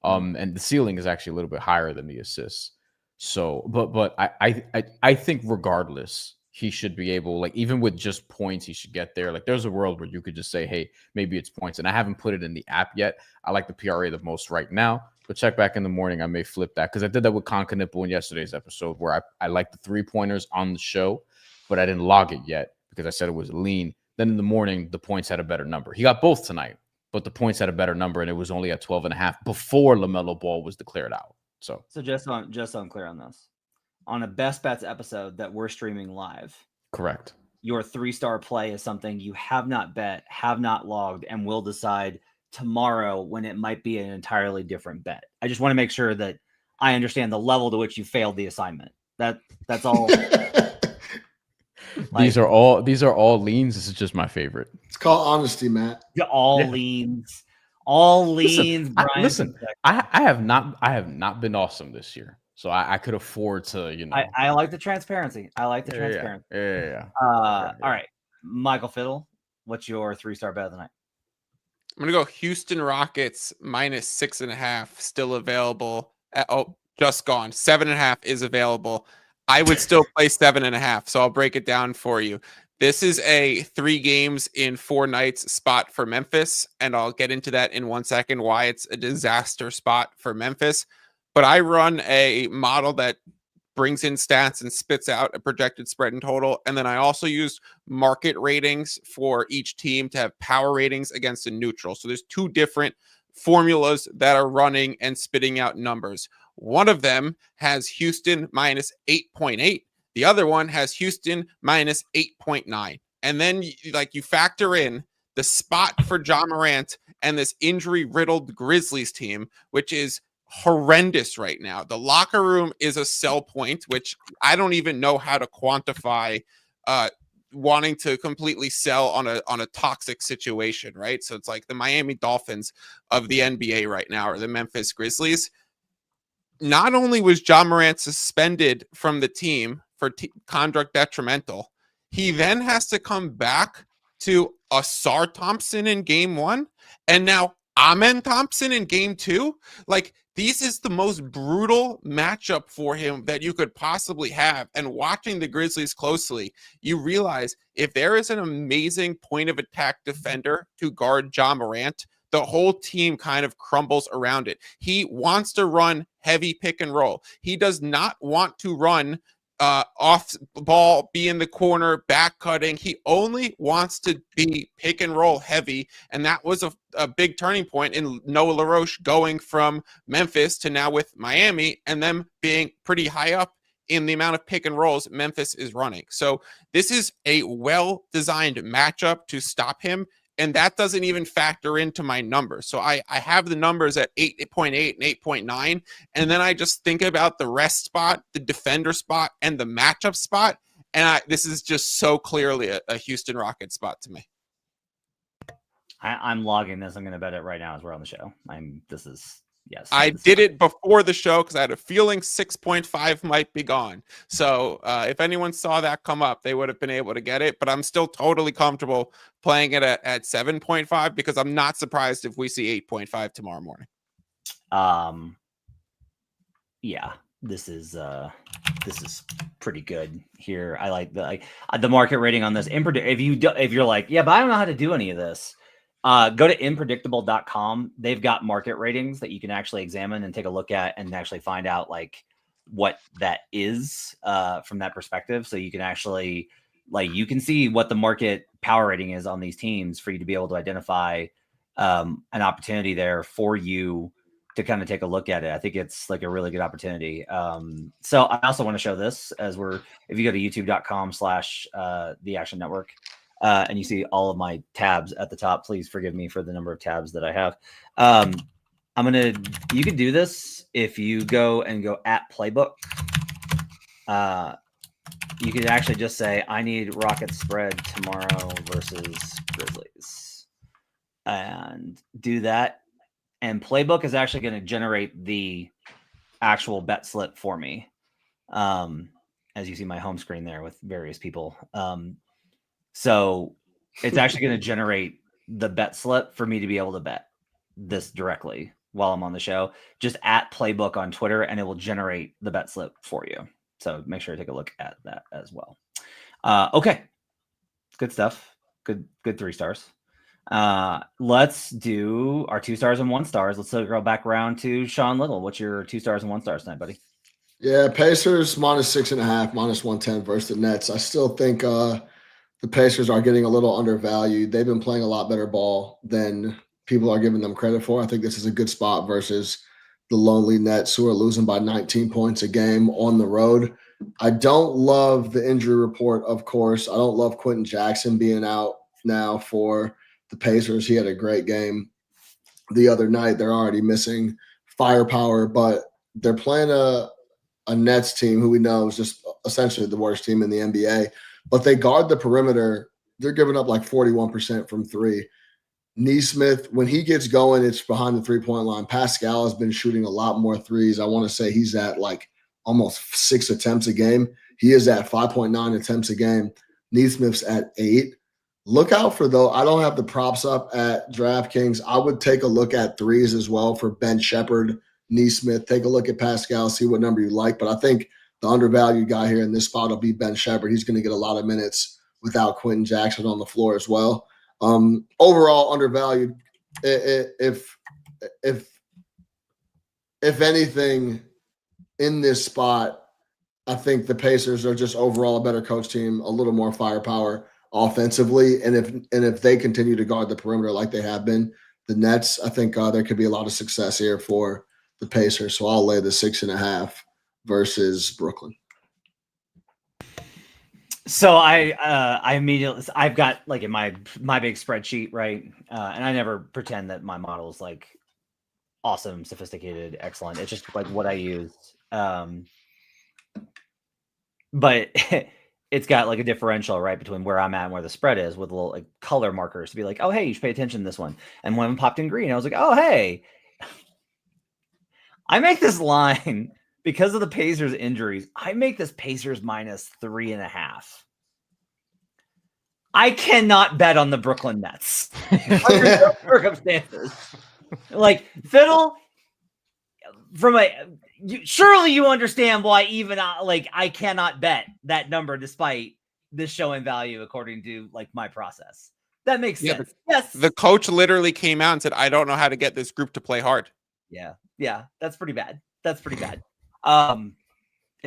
And the ceiling is actually a little bit higher than the assists. So, but I think regardless, he should be able, like, even with just points, he should get there. Like, there's a world where you could just say, hey, maybe it's points. And I haven't put it in the app yet. I like the PRA the most right now, but check back in the morning. I may flip that because I did that with Conca Nipple in yesterday's episode where I like the 3-pointers on the show, but I didn't log it yet because I said it was lean. Then in the morning, the points had a better number. He got both tonight, but the points had a better number, and it was only at 12.5 before LaMelo Ball was declared out. So just so I'm clear on this, on a Best Bets episode that we're streaming live, correct, your 3-star play is something you have not bet, have not logged, and will decide tomorrow when it might be an entirely different bet. I just want to make sure that I understand the level to which you failed the assignment. That's all. These are all leans. This is just my favorite. It's called honesty, Matt. Leans. All leans. Listen, I have not been awesome this year, so I could afford to, I like the transparency. Transparency. Yeah. All right, Michael Fiddle, what's your 3-star bet of the night? I'm gonna go Houston Rockets -6.5, still available. Just gone. 7.5 is available. I would still play 7.5, so I'll break it down for you. This is a 3 games in 4 nights spot for Memphis, and I'll get into that in 1 second, why it's a disaster spot for Memphis. But I run a model that brings in stats and spits out a projected spread and total, and then I also use market ratings for each team to have power ratings against a neutral. So there's 2 different formulas that are running and spitting out numbers. One of them has Houston -8.8. The other one has Houston -8.9. And then you factor in the spot for Ja Morant and this injury-riddled Grizzlies team, which is horrendous right now. The locker room is a sell point, which I don't even know how to quantify wanting to completely sell on a toxic situation, right? So it's like the Miami Dolphins of the NBA right now, or the Memphis Grizzlies. Not only was Ja Morant suspended from the team for conduct detrimental, he then has to come back to Asar Thompson in game 1, and now Amen Thompson in game 2. Like, This is the most brutal matchup for him that you could possibly have. And watching the Grizzlies closely, you realize if there is an amazing point of attack defender to guard Ja Morant, the whole team kind of crumbles around it. He wants to run heavy pick and roll. He does not want to run off ball, be in the corner, back cutting. He only wants to be pick and roll heavy. And that was a big turning point in Noah LaRoche going from Memphis to now with Miami and them being pretty high up in the amount of pick and rolls Memphis is running. So this is a well-designed matchup to stop him. And that doesn't even factor into my numbers. So I have the numbers at 8.8 and 8.9. And then I just think about the rest spot, the defender spot, and the matchup spot. And this is just so clearly a Houston Rockets spot to me. I'm logging this. I'm going to bet it right now as we're on the show. Yes. I did it before the show because I had a feeling 6.5 might be gone. So if anyone saw that come up, they would have been able to get it. But I'm still totally comfortable playing it at 7.5 because I'm not surprised if we see 8.5 tomorrow morning. Yeah, this is pretty good here. I like the market rating on this. If you're like, yeah, but I don't know how to do any of this. Go to impredictable.com. They've got market ratings that you can actually examine and take a look at and actually find out like what that is from that perspective. So you can actually you can see what the market power rating is on these teams for you to be able to identify an opportunity there for you to kind of take a look at it. I think it's like a really good opportunity. So I also want to show this if you go to youtube.com/the Action Network, and you see all of my tabs at the top. Please forgive me for the number of tabs that I have. You could do this if you go at playbook. You could actually just say, I need Rockets spread tomorrow versus Grizzlies, and do that. And playbook is actually going to generate the actual bet slip for me. As you see my home screen there with various people. So it's actually going to generate the bet slip for me to be able to bet this directly while I'm on the show. Just at playbook on Twitter, and it will generate the bet slip for you. So make sure to take a look at that as well. Okay. Good stuff. Good 3 stars. Let's do our 2 stars and 1 stars. Let's go back around to Sean Little. What's your 2 stars and 1 stars tonight, buddy? Yeah, Pacers -6.5, -110 versus the Nets. I still think the Pacers are getting a little undervalued. They've been playing a lot better ball than people are giving them credit for. I think this is a good spot versus the lonely Nets, who are losing by 19 points a game on the road. I don't love the injury report, of course. I don't love Quentin Jackson being out now for the Pacers. He had a great game the other night. They're already missing firepower, but they're playing a Nets team who we know is just essentially the worst team in the NBA. But they guard the perimeter. They're giving up like 41% from 3. Nesmith, when he gets going, it's behind the 3-point line. Pascal has been shooting a lot more threes. I want to say he's at like almost 6 attempts a game. He is at 5.9 attempts a game. Nesmith's at 8. Look out for, though, I don't have the props up at DraftKings. I would take a look at threes as well for Ben Shepherd, Nesmith. Take a look at Pascal, see what number you like. But I think the undervalued guy here in this spot will be Ben Shepherd. He's going to get a lot of minutes without Quentin Jackson on the floor as well. Overall undervalued. If anything in this spot, I think the Pacers are just overall a better coach team, a little more firepower offensively. And if they continue to guard the perimeter like they have been, the Nets, I think there could be a lot of success here for the Pacers. So I'll lay the 6.5 versus Brooklyn. So I immediately, I've got like in my big spreadsheet, right? And I never pretend that my model is like awesome, sophisticated, excellent. It's just like what I use. But it's got like a differential, right, between where I'm at and where the spread is, with little like color markers to be like, oh, hey, you should pay attention to this one. And when it popped in green, I was like, oh, hey, I make this line because of the Pacers injuries. I make this Pacers -3.5. I cannot bet on the Brooklyn Nets under no circumstances. Like Fiddle, surely you understand why even I cannot bet that number despite this showing value according to like my process. That makes sense. Yes. The coach literally came out and said, I don't know how to get this group to play hard. Yeah. That's pretty bad. If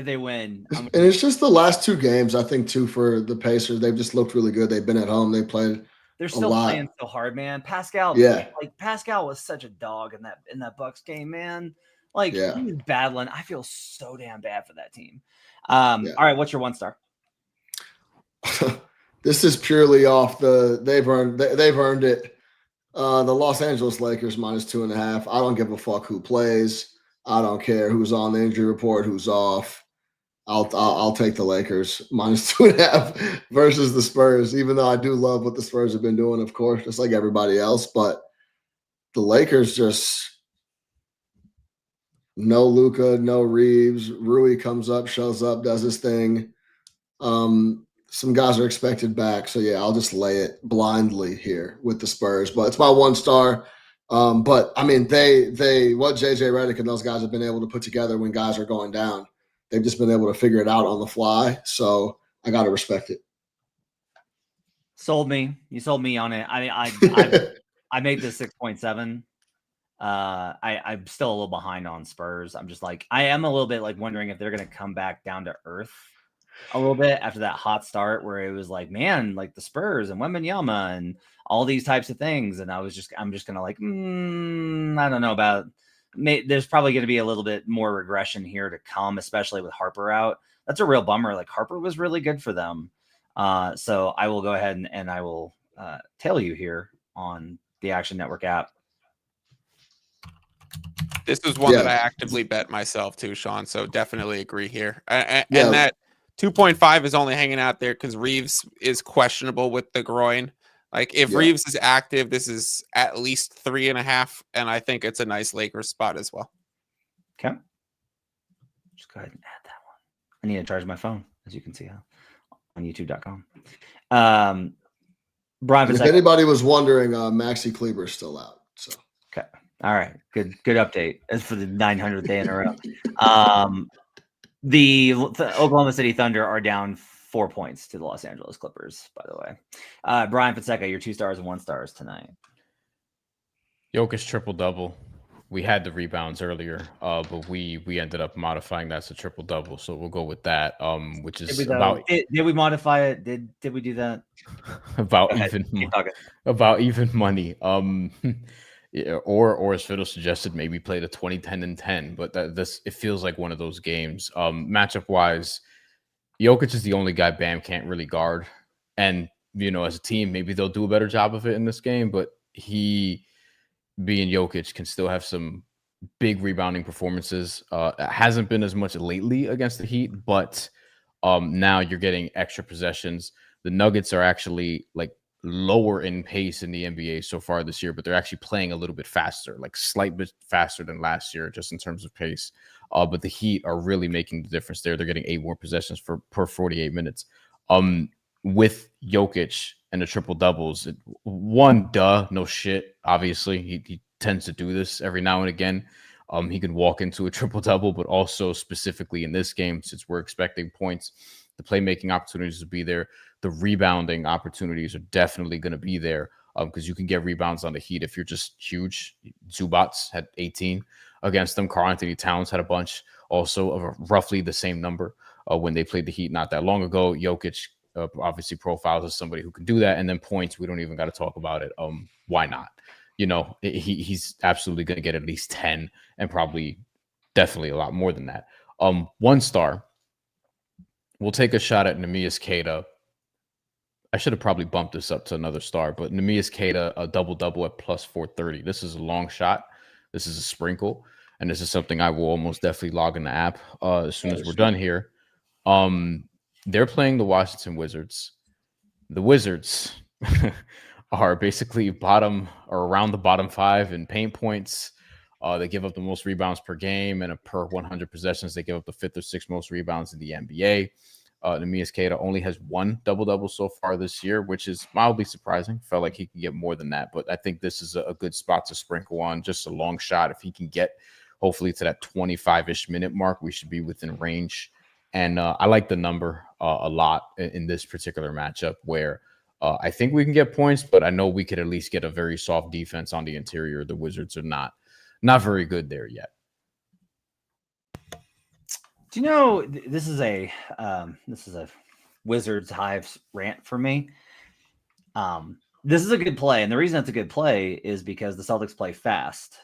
they win. And it's just the last two games, I think, too, for the Pacers. They've just looked really good. They've been at home. They played. They're still playing so hard, man. Pascal, Pascal was such a dog in that Bucks game, man. Like he was battling. I feel so damn bad for that team. All right, what's your 1 star? This is purely off they've earned it. The Los Angeles Lakers -2.5. I don't give a fuck who plays. I don't care who's on the injury report, who's off. I'll take the Lakers -2.5 versus the Spurs, even though I do love what the Spurs have been doing, of course, just like everybody else. But the Lakers just no Luka, no Reeves. Rui comes up, shows up, does his thing. Some guys are expected back. So, yeah, I'll just lay it blindly here with the Spurs. But it's my 1 star. But, I mean, what J.J. Redick and those guys have been able to put together when guys are going down, they've just been able to figure it out on the fly. So I got to respect it. Sold me. You sold me on it. I made this 6.7. I'm still a little behind on Spurs. I'm just like, I am a little bit like wondering if they're going to come back down to earth a little bit after that hot start where it was like, man, like the Spurs and Wembanyama and all these types of things. And I'm just going to like, I don't know about, there's probably going to be a little bit more regression here to come, especially with Harper out. That's a real bummer. Like Harper was really good for them. So I will go ahead and I will tell you here on the Action Network app. This is one that I actively bet myself too, Sean. So definitely agree here. And that 2.5 is only hanging out there because Reeves is questionable with the groin. Like if Reeves is active, this is at least 3.5, and I think it's a nice Lakers spot as well. Okay, just go ahead and add that one. I need to charge my phone, as you can see on YouTube.com. Bryan, if anybody was wondering, Maxi Kleber is still out. So okay, all right, good update. As for the 900th day in a row. The Oklahoma City Thunder are down 4 points to the Los Angeles Clippers, by the way. Bryan Fonseca, your 2 stars and 1 stars tonight. Jokic triple-double. We had the rebounds earlier, but we ended up modifying that to triple-double, so we'll go with that, which is did we modify it? Did we do that? about even money. Or as Fiddle suggested, maybe play the 20-10-10, but it feels like one of those games. Matchup wise, Jokic is the only guy Bam can't really guard, and as a team, maybe they'll do a better job of it in this game. But he, being Jokic, can still have some big rebounding performances. Hasn't been as much lately against the Heat, but now you're getting extra possessions. The Nuggets are actually like lower in pace in the NBA so far this year, but they're actually playing a little bit faster, like slight bit faster than last year, just in terms of pace. But the Heat are really making the difference there. They're getting 8 more possessions per 48 minutes. With Jokic and the triple doubles, no shit. Obviously, he tends to do this every now and again. He can walk into a triple double, but also specifically in this game, since we're expecting points, the playmaking opportunities will be there. The rebounding opportunities are definitely going to be there because you can get rebounds on the Heat if you're just huge. Zubats had 18 against them. Karl Anthony Towns had a bunch also of roughly the same number when they played the Heat not that long ago. Jokic obviously profiles as somebody who can do that. And then points, we don't even got to talk about it. Why not? He's absolutely going to get at least 10 and definitely a lot more than that. 1 star. We'll take a shot at Neemias Queta. I should have probably bumped this up to another star, but Neemias Queta, a double-double at plus 430. This is a long shot. This is a sprinkle, and this is something I will almost definitely log in the app as soon as we're done here. They're playing the Washington Wizards. The Wizards are basically around the bottom 5 in paint points. They give up the most rebounds per game, and per 100 possessions, they give up the 5th or 6th most rebounds in the NBA. Neemias Queta only has 1 double-double so far this year, which is mildly surprising. Felt like he could get more than that, but I think this is a good spot to sprinkle on, just a long shot. If he can get hopefully to that 25-ish minute mark, we should be within range. And I like the number a lot in this particular matchup where I think we can get points, but I know we could at least get a very soft defense on the interior. The Wizards are not very good there yet. Do you know this is a Wizards Hives rant for me? This is a good play, and the reason it's a good play is because the Celtics play fast,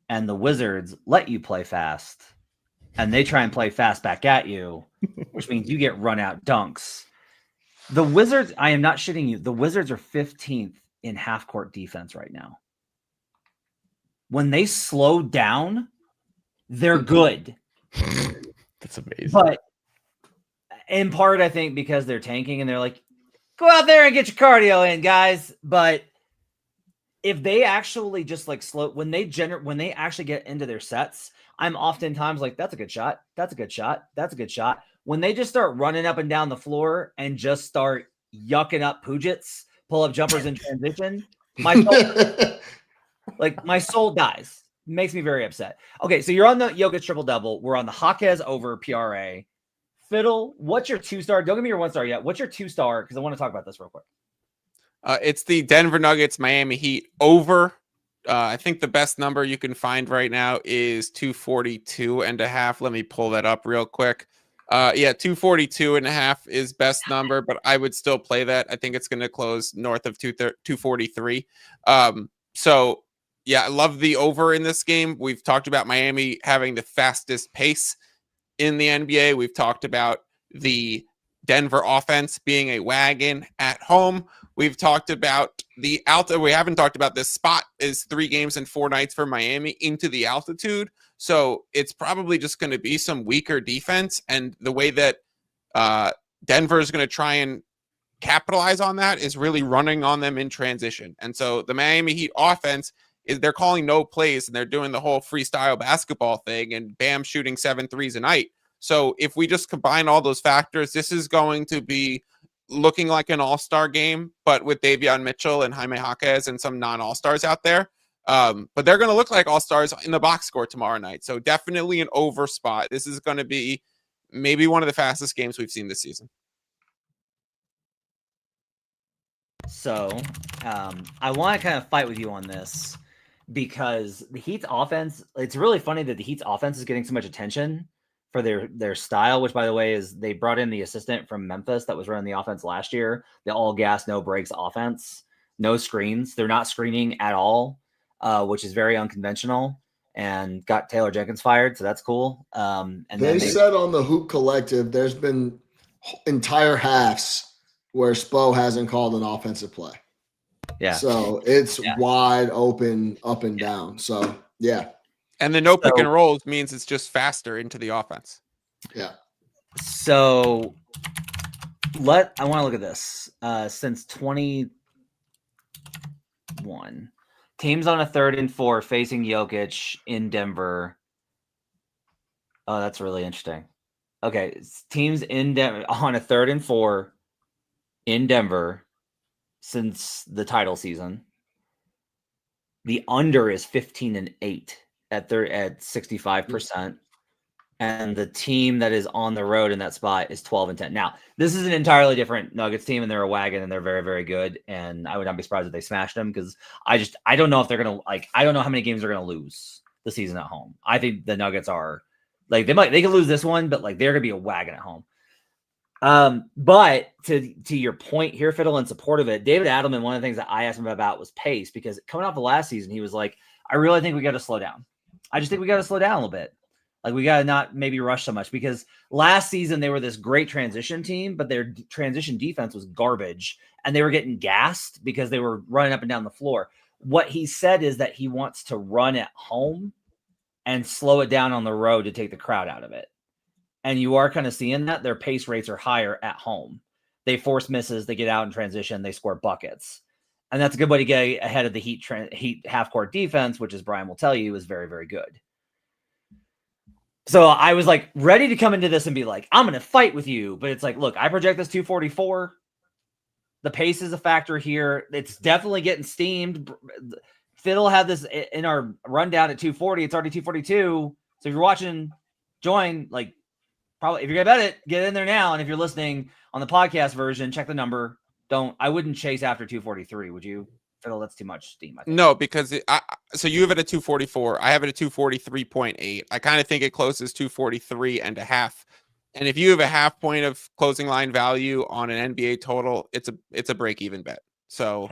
and the Wizards let you play fast, and they try and play fast back at you, which means you get run out dunks. The Wizards, I am not shitting you. The Wizards are 15th in half court defense right now. When they slow down, they're good. That's amazing. But in part, I think because they're tanking and they're like, go out there and get your cardio in, guys. But if they actually just like slow, when they actually get into their sets, I'm oftentimes like, that's a good shot. That's a good shot. That's a good shot. When they just start running up and down the floor and just start yucking up Pujits, pull up jumpers in transition, my soul dies. Makes me very upset. Okay, so you're on the Jokic triple-double. We're on the Jaquez over PRA. Fiddle, what's your 2-star? Don't give me your 1-star yet. What's your 2-star? Because I want to talk about this real quick. It's the Denver Nuggets Miami Heat over. I think the best number you can find right now is 242.5. Let me pull that up real quick. 242.5 is best number, but I would still play that. I think it's going to close north of 243. So yeah, I love the over in this game. We've talked about Miami having the fastest pace in the NBA. We've talked about the Denver offense being a wagon at home. We've talked about the altitude. We haven't talked about this spot is 3 games and 4 nights for Miami into the altitude. So it's probably just going to be some weaker defense. And the way that Denver is going to try and capitalize on that is really running on them in transition. And so the Miami Heat offense is they're calling no plays and they're doing the whole freestyle basketball thing and Bam shooting 7 threes a night. So if we just combine all those factors, this is going to be looking like an all-star game, but with Davion Mitchell and Jaime Jaquez and some non-all-stars out there. But they're going to look like all-stars in the box score tomorrow night. So definitely an over spot. This is going to be maybe one of the fastest games we've seen this season. So I want to kind of fight with you on this because the Heat's offense, it's really funny that the Heat's offense is getting so much attention for their style, which by the way is they brought in the assistant from Memphis that was running the offense last year, the all gas, no breaks offense, no screens. They're not screening at all, which is very unconventional and got Taylor Jenkins fired. So that's cool. And they said on the Hoop Collective, there's been entire halves where Spo hasn't called an offensive play. Yeah. So it's wide open up and down. So yeah. And the no pick and rolls means it's just faster into the offense. Yeah. So I want to look at this. Since 21, teams on a 3rd and 4 facing Jokic in Denver. Oh, that's really interesting. Okay. Teams in Denver on a 3rd and 4 in Denver since the title season. The under is 15-8. At 65%, and the team that is on the road in that spot is 12-10. Now, this is an entirely different Nuggets team, and they're a wagon, and they're very, very good. And I would not be surprised if they smashed them because I don't know if they're gonna I don't know how many games they're gonna lose the season at home. I think the Nuggets are they can lose this one, but they're gonna be a wagon at home. But to your point here, Fiddle, in support of it, David Adelman, one of the things that I asked him about was pace because coming off the last season, he was like, I really think we got to slow down. I just think we got to slow down a little bit. We got to not maybe rush so much because last season they were this great transition team, but their transition defense was garbage and they were getting gassed because they were running up and down the floor. What he said is that he wants to run at home and slow it down on the road to take the crowd out of it. And you are kind of seeing that their pace rates are higher at home. They force misses, they get out in transition, they score buckets. And that's a good way to get ahead of the Heat half-court defense, which, as Bryan will tell you, is very, very good. So I was ready to come into this and be like, I'm going to fight with you. But it's look, I project this 244. The pace is a factor here. It's definitely getting steamed. Fiddle had this in our rundown at 240. It's already 242. So if you're watching, join. Like, probably if you're gonna bet it, get in there now. And if you're listening on the podcast version, check the number. I wouldn't chase after 243. Would you, Fiddle? That's too much steam. I think. No, because so you have it at 244. I have it at 243.8. I kind of think it closes 243.5. And if you have a half point of closing line value on an NBA total, it's a break even bet. So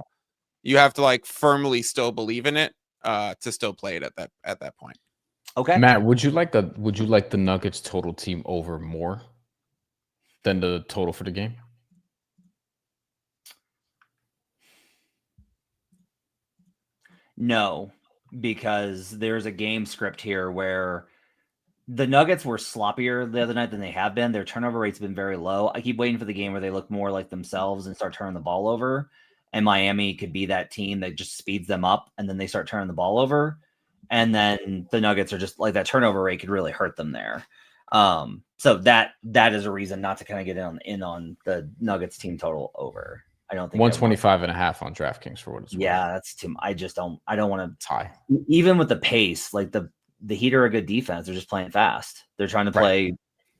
you have to like firmly still believe in it to still play it at that point. Okay, Matt, would you like the Nuggets total team over more than the total for the game? No, because there's a game script here where the Nuggets were sloppier the other night than they have been. Their turnover rate's been very low. I keep waiting for the game where they look more like themselves and start turning the ball over. And Miami could be that team that just speeds them up and then they start turning the ball over. And then the Nuggets are just like that turnover rate could really hurt them there. So that is a reason not to kind of get in on the Nuggets team total over. I don't think 125.5 on DraftKings for what it's worth. Yeah, that's too. I don't want to tie. Even with the pace, like the Heat are a good defense. They're just playing fast. They're trying to play. Right.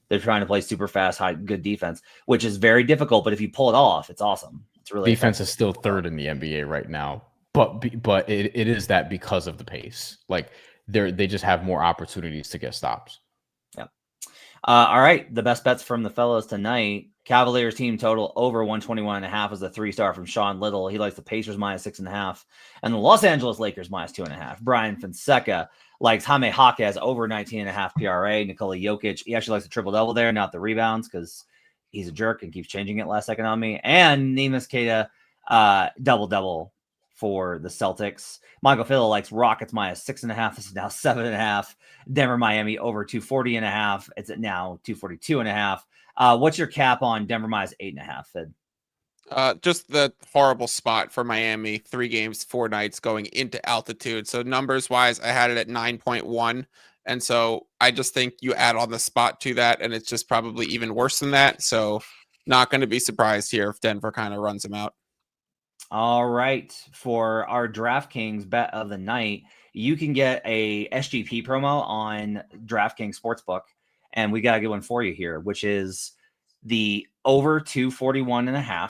They're trying to play super fast, good defense, which is very difficult. But if you pull it off, it's awesome. It's really defense is still third in the NBA right now, but it is that because of the pace. Like they just have more opportunities to get stops. Yeah. All right. The best bets from the fellows tonight. Cavaliers team total over 121.5 is a 3-star from Sean Little. He likes the Pacers -6.5 and the Los Angeles Lakers -2.5. Bryan Fonseca likes Jaime Jaquez over 19.5 PRA. Nikola Jokic, he actually likes the triple-double there, not the rebounds, because he's a jerk and keeps changing it last second on me. And Neemias Queta, double-double for the Celtics. Michael Fiddle likes Rockets -6.5. This is now 7.5. Denver, Miami over 240.5. It's at now 242.5. What's your cap on Denver -8.5, Fid? Just the horrible spot for Miami. 3 games, 4 nights going into altitude. So numbers wise, I had it at 9.1. And so I just think you add on the spot to that, and it's just probably even worse than that. So not going to be surprised here if Denver kind of runs them out. All right. For our DraftKings bet of the night, you can get a SGP promo on DraftKings Sportsbook. And we got a good one for you here, which is the over 241.5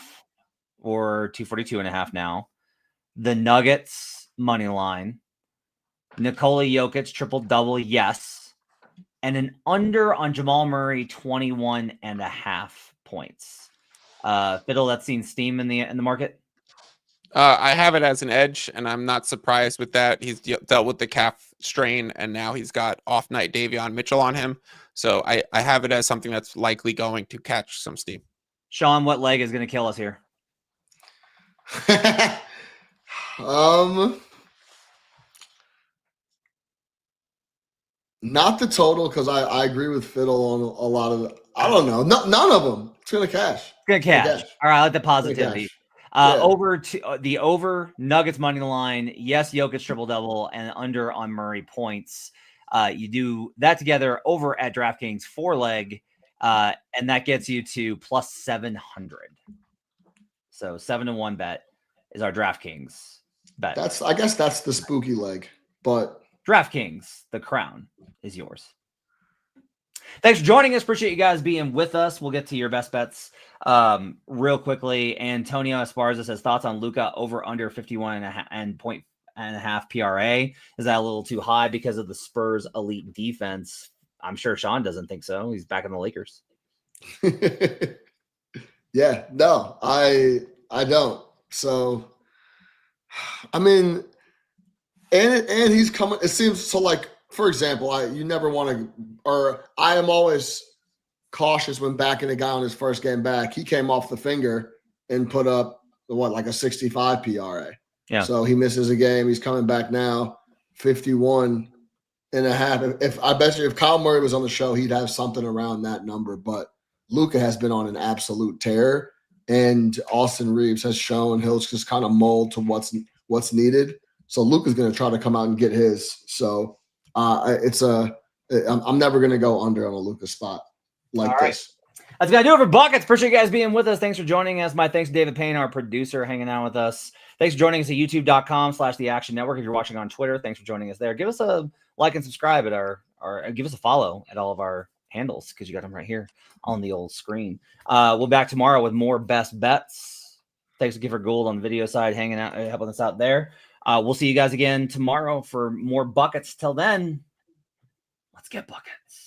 or 242.5 now. The Nuggets money line. Nikola Jokic triple-double, yes. And an under on Jamal Murray 21.5 points. Fiddle, that's seen steam in the market? I have it as an edge, and I'm not surprised with that. He's dealt with the calf strain, and now he's got off-night Davion Mitchell on him. So I have it as something that's likely going to catch some steam. Sean, what leg is going to kill us here? Not the total, because I agree with Fiddle on a lot of the, I don't know. None of them. It's going to cash. It's going to cash. All right, I like the positivity. Over to the over Nuggets money line. Yes, Jokic triple-double and under on Murray points. You do that together over at DraftKings 4-leg, and that gets you to plus 700. So 7-1 bet is our DraftKings bet. I guess that's the spooky leg, but DraftKings, the crown is yours. Thanks for joining us. Appreciate you guys being with us. We'll get to your best bets real quickly. Antonio Esparza says thoughts on Luka over under 51.5 PRA. Is that a little too high because of the Spurs elite defense? I'm sure Sean doesn't think so. He's back in the Lakers. Yeah, no, I don't. So, I mean, and he's coming. It seems so. Like, for example, you never want to, or I am always cautious when backing a guy on his first game back. He came off the finger and put up like a 65 PRA. Yeah. So he misses a game. He's coming back now, 51.5. If I bet you if Kyle Murray was on the show, he'd have something around that number. But Luka has been on an absolute tear, and Austin Reeves has shown he'll just kind of mold to what's needed. So Luka's going to try to come out and get his. So I'm never going to go under on a Luka spot like this. That's going to do it for Buckets. Appreciate you guys being with us. Thanks for joining us. My thanks to David Payne, our producer, hanging out with us. Thanks for joining us at youtube.com/The Action Network. If you're watching on Twitter, thanks for joining us there. Give us a like and subscribe at our give us a follow at all of our handles because you got them right here on the old screen. We'll be back tomorrow with more best bets. Thanks to Gifford Gould on the video side, hanging out, helping us out there. We'll see you guys again tomorrow for more buckets. Till then, let's get buckets.